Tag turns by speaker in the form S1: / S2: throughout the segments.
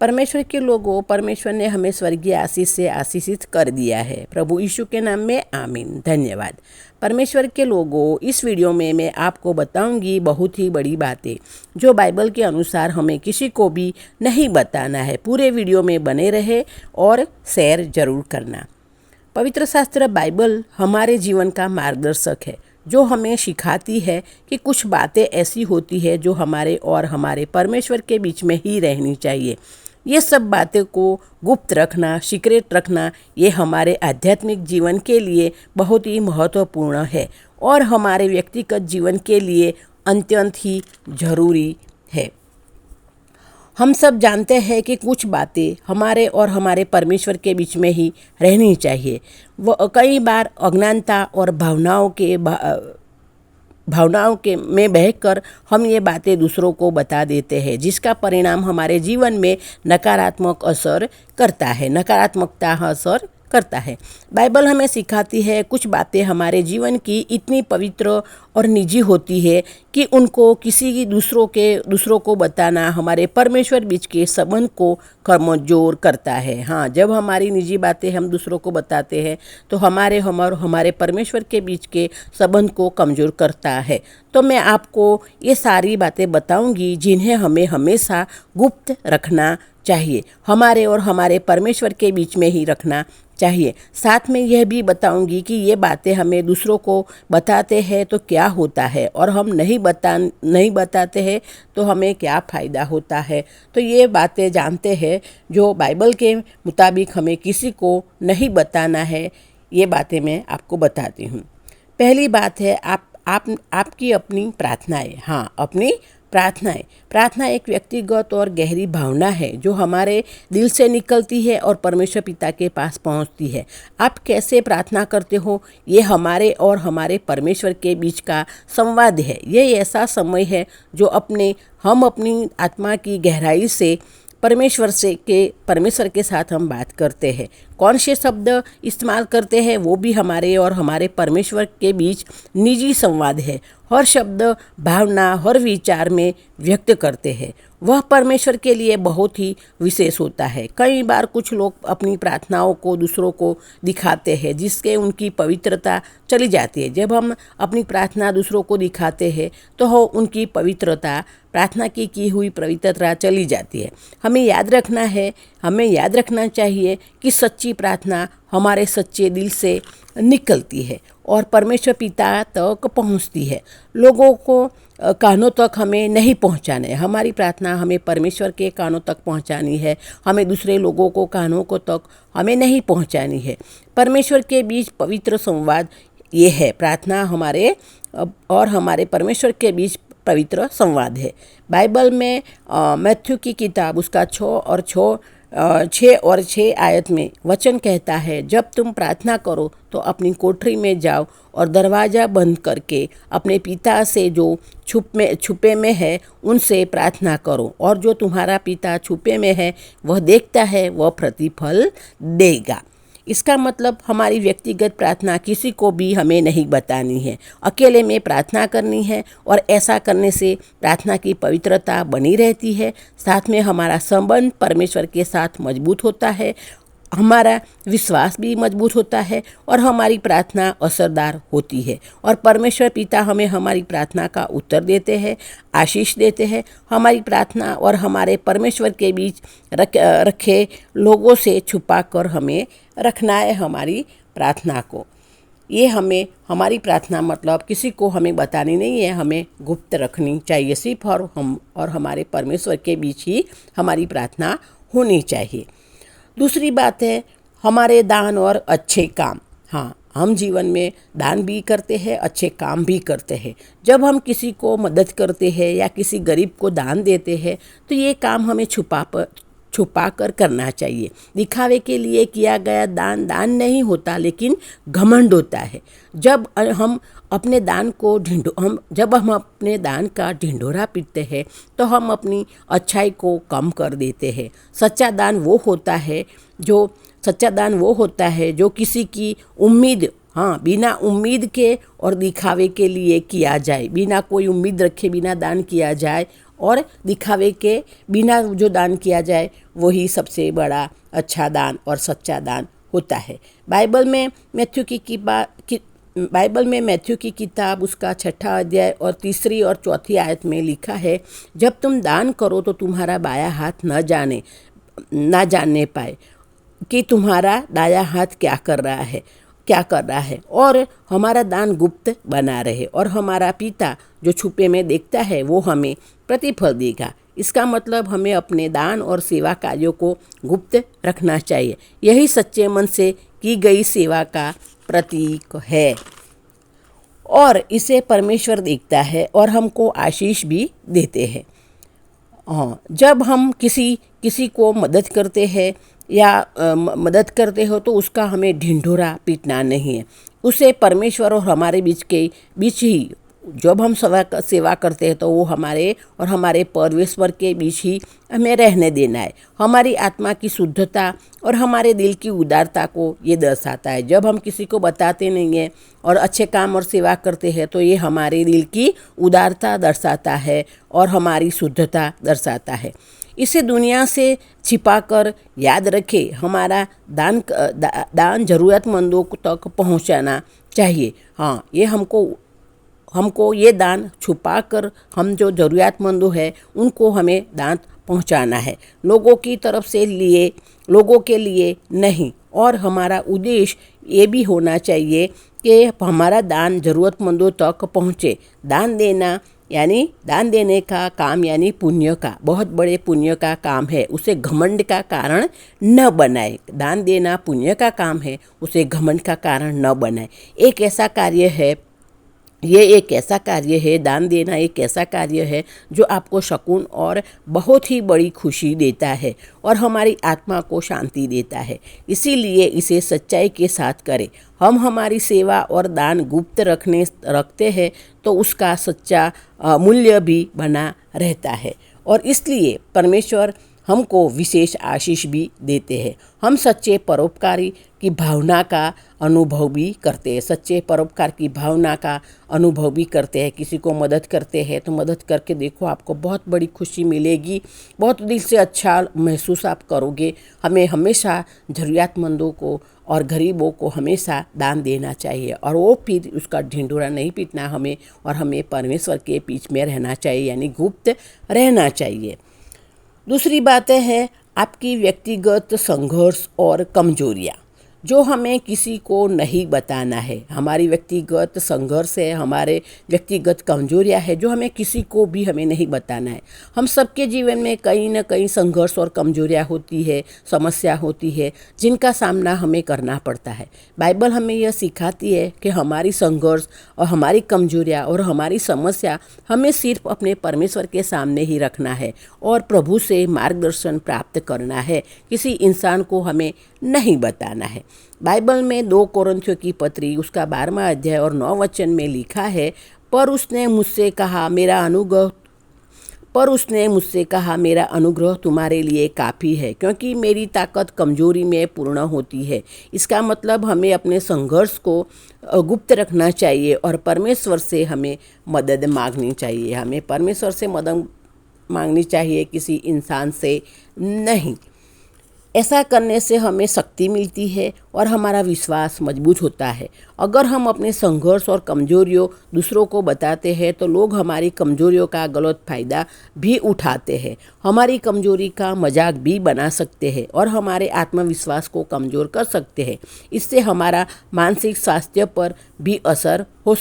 S1: परमेश्वर के लोगों, परमेश्वर ने हमें स्वर्गीय आशीष से आशीषित कर दिया है। प्रभु यीशु के नाम में आमीन। धन्यवाद। परमेश्वर के लोगों, इस वीडियो में मैं आपको बताऊंगी बहुत ही बड़ी बातें जो बाइबल के अनुसार हमें किसी को भी नहीं बताना है। पूरे वीडियो में बने रहे और शेयर जरूर करना। पवित्र शास्त्र बाइबल हमारे जीवन का मार्गदर्शक है, जो हमें सिखाती है कि कुछ बातें ऐसी होती है जो हमारे और हमारे परमेश्वर के बीच में ही रहनी चाहिए। ये सब बातें को गुप्त रखना, सीक्रेट रखना, ये हमारे आध्यात्मिक जीवन के लिए बहुत ही महत्वपूर्ण है और हमारे व्यक्तिगत जीवन के लिए अत्यंत ही जरूरी है। हम सब जानते हैं कि कुछ बातें हमारे और हमारे परमेश्वर के बीच में ही रहनी चाहिए। वो कई बार अज्ञानता और भावनाओं के में बहकर हम ये बातें दूसरों को बता देते हैं, जिसका परिणाम हमारे जीवन में नकारात्मक असर करता है, नकारात्मकता असर करता है। बाइबल हमें सिखाती है कुछ बातें हमारे जीवन की इतनी पवित्र और निजी होती है कि उनको किसी दूसरों को बताना हमारे परमेश्वर बीच के संबंध को कमजोर करता है। हाँ, जब हमारी निजी बातें हम दूसरों को बताते हैं तो हमारे परमेश्वर के बीच के संबंध को कमजोर करता है। तो मैं आपको ये सारी बातें बताऊंगी जिन्हें हमें हमेशा गुप्त रखना चाहिए, हमारे और हमारे परमेश्वर के बीच में ही रखना चाहिए। साथ में यह भी बताऊंगी कि ये बातें हमें दूसरों को बताते हैं तो क्या होता है और हम नहीं बताते हैं तो हमें क्या फ़ायदा होता है। तो ये बातें जानते हैं जो बाइबल के मुताबिक हमें किसी को नहीं बताना है। ये बातें मैं आपको बताती हूँ। पहली बात है आपकी अपनी प्रार्थनाएं। हाँ, अपनी प्रार्थनाएं। प्रार्थना एक व्यक्तिगत और गहरी भावना है जो हमारे दिल से निकलती है और परमेश्वर पिता के पास पहुंचती है। आप कैसे प्रार्थना करते हो, ये हमारे और हमारे परमेश्वर के बीच का संवाद है। ये ऐसा समय है जो हम अपनी आत्मा की गहराई से परमेश्वर के साथ हम बात करते हैं। कौन से शब्द इस्तेमाल करते हैं वो भी हमारे और हमारे परमेश्वर के बीच निजी संवाद है। हर शब्द भावना, हर विचार में व्यक्त करते हैं, वह परमेश्वर के लिए बहुत ही विशेष होता है। कई बार कुछ लोग अपनी प्रार्थनाओं को दूसरों को दिखाते हैं, जिससे उनकी पवित्रता चली जाती है। जब हम अपनी प्रार्थना दूसरों को दिखाते हैं तो उनकी प्रार्थना की हुई पवित्रता चली जाती है। हमें याद रखना चाहिए कि सच्ची प्रार्थना हमारे सच्चे दिल से निकलती है और परमेश्वर पिता तक पहुंचती है। लोगों को कानों तक हमें नहीं पहुंचाना है। हमारी प्रार्थना हमें परमेश्वर के कानों तक पहुंचानी है, हमें दूसरे लोगों को कानों को तक हमें नहीं पहुंचानी है। परमेश्वर के बीच पवित्र संवाद ये है। प्रार्थना हमारे और हमारे परमेश्वर के बीच पवित्र संवाद है। बाइबल में मैथ्यू की किताब उसका 6 और 6 आयत में वचन कहता है, जब तुम प्रार्थना करो तो अपनी कोठरी में जाओ और दरवाज़ा बंद करके अपने पिता से जो छुपे में है उनसे प्रार्थना करो, और जो तुम्हारा पिता छुपे में है वह देखता है, वह प्रतिफल देगा। इसका मतलब हमारी व्यक्तिगत प्रार्थना किसी को भी हमें नहीं बतानी है, अकेले में प्रार्थना करनी है और ऐसा करने से प्रार्थना की पवित्रता बनी रहती है। साथ में हमारा संबंध परमेश्वर के साथ मजबूत होता है, हमारा विश्वास भी मजबूत होता है और हमारी प्रार्थना असरदार होती है और परमेश्वर पिता हमें हमारी प्रार्थना का उत्तर देते हैं, आशीष देते हैं। हमारी प्रार्थना और हमारे परमेश्वर के बीच रखे लोगों से छुपा कर हमें रखना है हमारी प्रार्थना को। ये हमारी प्रार्थना मतलब किसी को हमें बतानी नहीं है, हमें गुप्त रखनी चाहिए। सिर्फ हम और हमारे परमेश्वर के बीच ही हमारी प्रार्थना होनी चाहिए। दूसरी बात है हमारे दान और अच्छे काम। हाँ, हम जीवन में दान भी करते हैं, अच्छे काम भी करते हैं। जब हम किसी को मदद करते हैं या किसी गरीब को दान देते हैं तो ये काम हमें छुपा कर करना चाहिए। दिखावे के लिए किया गया दान नहीं होता, लेकिन घमंड होता है। जब हम अपने दान का ढिंढोरा पीटते हैं तो हम अपनी अच्छाई को कम कर देते हैं। सच्चा दान वो होता है जो किसी की उम्मीद, बिना उम्मीद के और दिखावे के लिए किया जाए, बिना कोई उम्मीद रखे बिना दान किया जाए और दिखावे के बिना जो दान किया जाए वही सबसे बड़ा अच्छा दान और सच्चा दान होता है। बाइबल में मैथ्यू की किताब उसका 6 अध्याय और 3 और 4 आयत में लिखा है, जब तुम दान करो तो तुम्हारा बायां हाथ ना जानने पाए कि तुम्हारा दायां हाथ क्या कर रहा है और हमारा दान गुप्त बना रहे और हमारा पिता जो छुपे में देखता है वो हमें प्रतिफल देगा। इसका मतलब हमें अपने दान और सेवा कार्यों को गुप्त रखना चाहिए। यही सच्चे मन से की गई सेवा का प्रतीक है और इसे परमेश्वर देखता है और हमको आशीष भी देते हैं। हाँ, जब हम किसी को मदद करते हैं या मदद करते हो तो उसका हमें ढिंढोरा पीटना नहीं है। उसे परमेश्वर और हमारे बीच ही जब हम सेवा करते हैं तो वो हमारे और हमारे परमेश्वर के बीच ही हमें रहने देना है। हमारी आत्मा की शुद्धता और हमारे दिल की उदारता को ये दर्शाता है। जब हम किसी को बताते नहीं हैं और अच्छे काम और सेवा करते हैं तो ये हमारे दिल की उदारता दर्शाता है और हमारी शुद्धता दर्शाता है। इसे दुनिया से छिपाकर याद रखें, हमारा दान ज़रूरतमंदों तक पहुंचाना चाहिए। हाँ, ये हमको ये दान छुपा कर हम जो ज़रूरतमंदों हैं उनको हमें दान पहुंचाना है, लोगों के लिए नहीं। और हमारा उद्देश्य ये भी होना चाहिए कि हमारा दान ज़रूरतमंदों तक पहुँचे। दान देने का काम यानी पुण्य का, बहुत बड़े पुण्य का काम है, उसे घमंड का कारण न बनाए। दान देना पुण्य का काम है, उसे घमंड का कारण न बनाए। दान देना एक ऐसा कार्य है जो आपको सुकून और बहुत ही बड़ी खुशी देता है और हमारी आत्मा को शांति देता है। इसीलिए इसे सच्चाई के साथ करें। हम हमारी सेवा और दान गुप्त रखते हैं तो उसका सच्चा मूल्य भी बना रहता है और इसलिए परमेश्वर हमको विशेष आशीष भी देते हैं। हम सच्चे परोपकारी की भावना का अनुभव भी करते हैं। सच्चे परोपकार की भावना का अनुभव भी करते हैं। किसी को मदद करते हैं तो मदद करके देखो, आपको बहुत बड़ी खुशी मिलेगी, बहुत दिल से अच्छा महसूस आप करोगे। हमें हमेशा ज़रूरतमंदों को और गरीबों को हमेशा दान देना चाहिए और वो फिर उसका ढिंढोरा नहीं पीटना हमें परमेश्वर के बीच में रहना चाहिए, यानी गुप्त रहना चाहिए। दूसरी बातें हैं आपकी व्यक्तिगत संघर्ष और कमजोरियाँ जो हमें किसी को नहीं बताना है। हमारी व्यक्तिगत संघर्ष है, हमारे व्यक्तिगत कमजोरियाँ है जो हमें नहीं बताना है। हम सबके जीवन में कहीं ना कहीं संघर्ष और कमजोरियाँ होती है, समस्या होती है जिनका सामना हमें करना पड़ता है। बाइबल हमें यह सिखाती है कि हमारी संघर्ष और हमारी कमजोरियाँ और हमारी समस्या हमें सिर्फ अपने परमेश्वर के सामने ही रखना है और प्रभु से मार्गदर्शन प्राप्त करना है। किसी इंसान को हमें नहीं बताना है। बाइबल में 2 कोरिन्थियों की पत्री उसका 12वां अध्याय और 9 वचन में लिखा है, पर उसने मुझसे कहा मेरा अनुग्रह तुम्हारे लिए काफ़ी है, क्योंकि मेरी ताकत कमजोरी में पूर्ण होती है। इसका मतलब हमें अपने संघर्ष को गुप्त रखना चाहिए और परमेश्वर से हमें मदद मांगनी चाहिए। हमें परमेश्वर से मदद मांगनी चाहिए, किसी इंसान से नहीं। ऐसा करने से हमें शक्ति मिलती है और हमारा विश्वास मजबूत होता है। अगर हम अपने संघर्ष और कमजोरियों दूसरों को बताते हैं तो लोग हमारी कमजोरियों का गलत फायदा भी उठाते हैं, हमारी कमजोरी का मजाक भी बना सकते हैं और हमारे आत्मविश्वास को कमज़ोर कर सकते हैं। इससे हमारा मानसिक स्वास्थ्य पर भी असर हो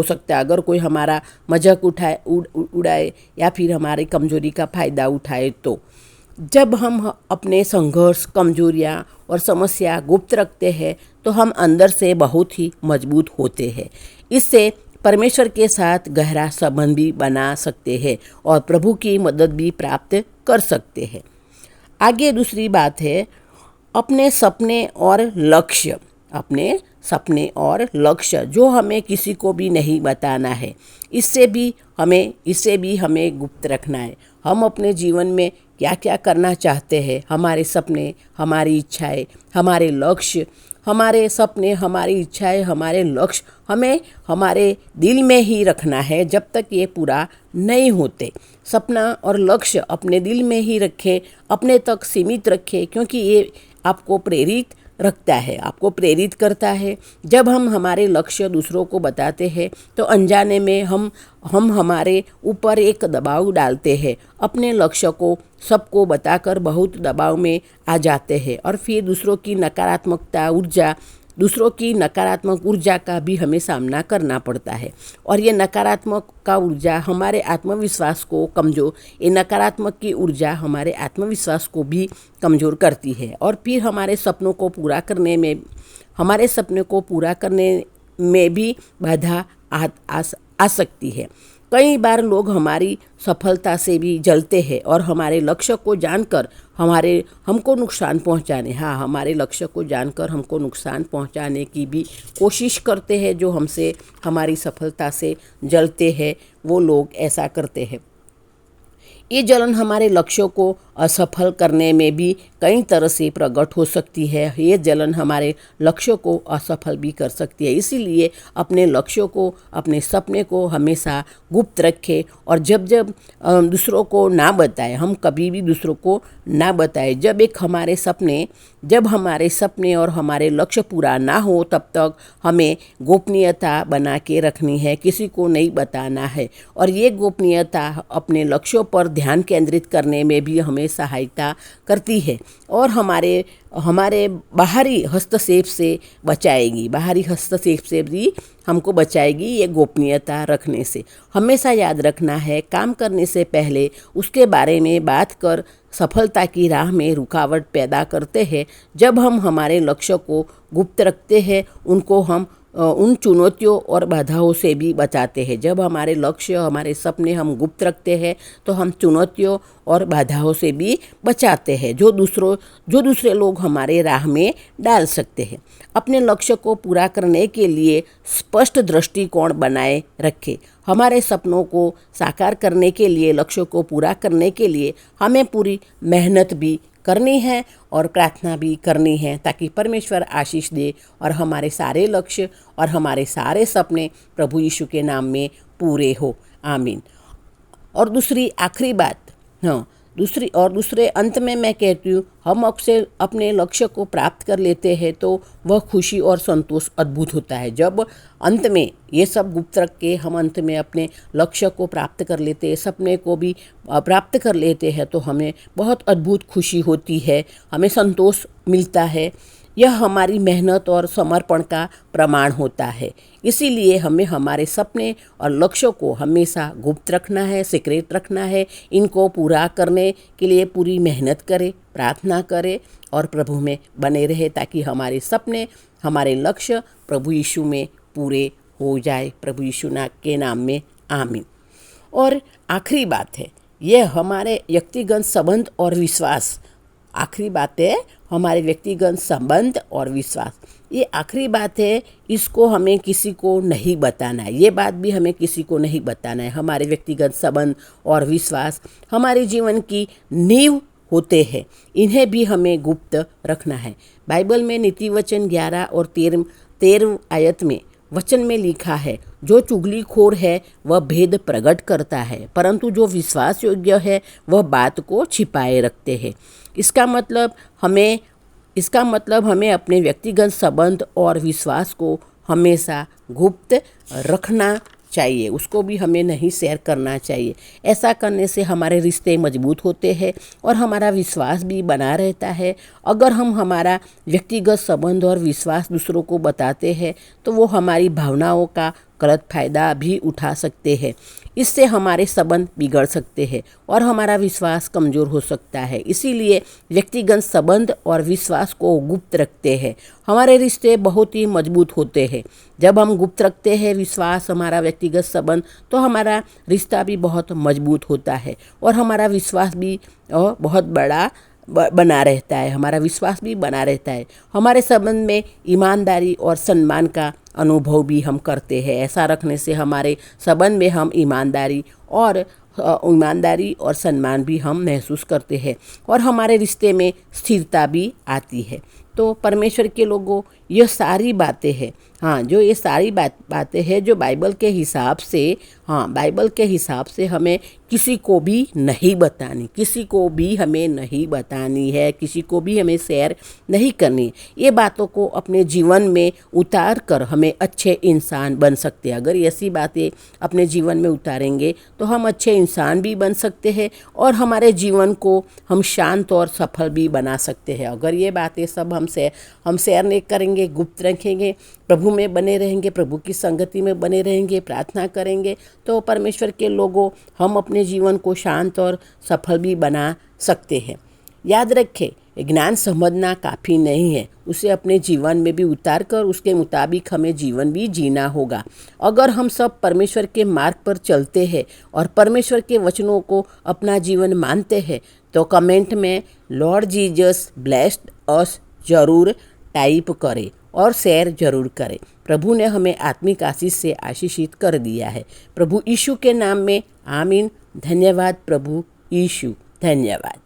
S1: सकता है। अगर कोई हमारा मजाक उड़ाए या फिर हमारी कमजोरी का फ़ायदा उठाए तो। जब हम अपने संघर्ष, कमजोरियाँ और समस्या गुप्त रखते हैं तो हम अंदर से बहुत ही मजबूत होते हैं। इससे परमेश्वर के साथ गहरा संबंध भी बना सकते हैं और प्रभु की मदद भी प्राप्त कर सकते हैं। आगे दूसरी बात है अपने सपने और लक्ष्य जो हमें किसी को भी नहीं बताना है। इससे भी हमें गुप्त रखना है। हम अपने जीवन में क्या क्या करना चाहते हैं, हमारे सपने, हमारी इच्छाएं, हमारे लक्ष्य, हमें हमारे दिल में ही रखना है जब तक ये पूरा नहीं होते। सपना और लक्ष्य अपने दिल में ही रखें, अपने तक सीमित रखें, क्योंकि ये आपको प्रेरित रखता है, आपको प्रेरित करता है। जब हम हमारे लक्ष्य दूसरों को बताते हैं तो अनजाने में हम हमारे ऊपर एक दबाव डालते हैं, अपने लक्ष्य को सबको बताकर बहुत दबाव में आ जाते हैं और फिर दूसरों की नकारात्मक ऊर्जा का भी हमें सामना करना पड़ता है। और ये नकारात्मक का ऊर्जा हमारे आत्मविश्वास को ये नकारात्मक की ऊर्जा हमारे आत्मविश्वास को भी कमज़ोर करती है और फिर हमारे सपने को पूरा करने में भी बाधा आ सकती है। कई बार लोग हमारी सफलता से भी जलते हैं और हमारे लक्ष्य को जानकर हमको नुकसान पहुंचाने की भी कोशिश करते हैं। जो हमसे हमारी सफलता से जलते हैं वो लोग ऐसा करते हैं। ये जलन हमारे लक्ष्यों को असफल करने में भी कई तरह से प्रकट हो सकती है। ये जलन हमारे लक्ष्यों को असफल भी कर सकती है। इसीलिए अपने लक्ष्यों को, अपने सपने को हमेशा गुप्त रखें और जब दूसरों को ना बताएं, हम कभी भी दूसरों को ना बताएं। जब हमारे सपने और हमारे लक्ष्य पूरा ना हो तब तक हमें गोपनीयता बना के रखनी है, किसी को नहीं बताना है। और ये गोपनीयता अपने लक्ष्यों पर ध्यान केंद्रित करने में भी हमें सहायता करती है और हमारे बाहरी हस्तक्षेप से भी हमको बचाएगी। ये गोपनीयता रखने से हमेशा याद रखना है, काम करने से पहले उसके बारे में बात कर सफलता की राह में रुकावट पैदा करते हैं। जब हम हमारे लक्ष्य को गुप्त रखते हैं, उनको हम उन चुनौतियों और बाधाओं से भी बचाते हैं। जब हमारे लक्ष्य, हमारे सपने हम गुप्त रखते हैं तो हम चुनौतियों और बाधाओं से भी बचाते हैं जो दूसरे लोग हमारे राह में डाल सकते हैं। अपने लक्ष्य को पूरा करने के लिए स्पष्ट दृष्टिकोण बनाए रखें। हमारे सपनों को साकार करने के लिए, लक्ष्यों को पूरा करने के लिए हमें पूरी मेहनत भी करनी है और प्रार्थना भी करनी है ताकि परमेश्वर आशीष दे और हमारे सारे लक्ष्य और हमारे सारे सपने प्रभु यीशु के नाम में पूरे हो। आमीन। और दूसरे अंत में मैं कहती हूँ, हम अक्सर अपने लक्ष्य को प्राप्त कर लेते हैं तो वह खुशी और संतोष अद्भुत होता है। जब अंत में ये सब गुप्त रख के हम अंत में अपने लक्ष्य को प्राप्त कर लेते हैं, सपने को भी प्राप्त कर लेते हैं तो हमें बहुत अद्भुत खुशी होती है, हमें संतोष मिलता है। यह हमारी मेहनत और समर्पण का प्रमाण होता है। इसीलिए हमें हमारे सपने और लक्ष्यों को हमेशा गुप्त रखना है, सीक्रेट रखना है। इनको पूरा करने के लिए पूरी मेहनत करें, प्रार्थना करें और प्रभु में बने रहे ताकि हमारे सपने, हमारे लक्ष्य प्रभु यीशु में पूरे हो जाए। प्रभु यीशु के नाम में आमीन। और आखिरी बात है, यह हमारे व्यक्तिगत संबंध और विश्वास। आखिरी बात है हमारे व्यक्तिगत संबंध और विश्वास। ये आखिरी बात है, इसको हमें किसी को नहीं बताना है। ये बात भी हमें किसी को नहीं बताना है। हमारे व्यक्तिगत संबंध और विश्वास हमारे जीवन की नींव होते हैं, इन्हें भी हमें गुप्त रखना है। बाइबल में नीति वचन 11 और 13 आयत में वचन में लिखा है, जो चुगलीखोर है वह भेद प्रकट करता है, परंतु जो विश्वास योग्य है वह बात को छिपाए रखते हैं। इसका मतलब हमें अपने व्यक्तिगत संबंध और विश्वास को हमेशा गुप्त रखना चाहिए, उसको भी हमें नहीं शेयर करना चाहिए। ऐसा करने से हमारे रिश्ते मजबूत होते हैं और हमारा विश्वास भी बना रहता है। अगर हम हमारा व्यक्तिगत संबंध और विश्वास दूसरों को बताते हैं तो वो हमारी भावनाओं का गलत फायदा भी उठा सकते हैं। इससे हमारे संबंध बिगड़ सकते हैं और हमारा विश्वास कमज़ोर हो सकता है। इसीलिए व्यक्तिगत संबंध और विश्वास को गुप्त रखते हैं, हमारे रिश्ते बहुत ही मजबूत होते हैं। जब हम गुप्त रखते हैं विश्वास, हमारा व्यक्तिगत संबंध, तो हमारा रिश्ता भी बहुत मजबूत होता है और हमारा विश्वास भी बहुत बड़ा बना रहता है, हमारा विश्वास भी बना रहता है। हमारे संबंध में ईमानदारी और सम्मान का अनुभव भी हम करते हैं। ऐसा रखने से हमारे संबंध में हम ईमानदारी और सम्मान भी हम महसूस करते हैं और हमारे रिश्ते में स्थिरता भी आती है। तो परमेश्वर के लोगों, यह सारी बातें हैं, हाँ, जो ये सारी बातें हैं जो बाइबल के हिसाब से, हाँ, बाइबल के हिसाब से हमें किसी को भी नहीं बतानी, किसी को भी हमें नहीं बतानी है, किसी को भी हमें शेयर नहीं करनी। ये बातों को अपने जीवन में उतार कर हमें अच्छे इंसान बन सकते हैं। अगर ऐसी बातें अपने जीवन में उतारेंगे तो हम अच्छे इंसान भी बन सकते हैं और हमारे जीवन को हम शांत और सफल भी बना सकते हैं। अगर ये बातें सब हम शेयर नहीं करेंगे, गुप्त रखेंगे, प्रभु में बने रहेंगे, प्रभु की संगति में बने रहेंगे, प्रार्थना करेंगे, तो परमेश्वर के लोगों, हम अपने जीवन को शांत और सफल भी बना सकते हैं। याद रखें, ज्ञान समझना काफ़ी नहीं है, उसे अपने जीवन में भी उतार कर उसके मुताबिक हमें जीवन भी जीना होगा। अगर हम सब परमेश्वर के मार्ग पर चलते हैं और परमेश्वर के वचनों को अपना जीवन मानते हैं तो कमेंट में लॉर्ड जीसस ब्लेस्ड अस जरूर टाइप करें और शेयर जरूर करें। प्रभु ने हमें आत्मिक आशीष से आशीषित कर दिया है। प्रभु यीशु के नाम में आमीन। धन्यवाद प्रभु यीशु, धन्यवाद।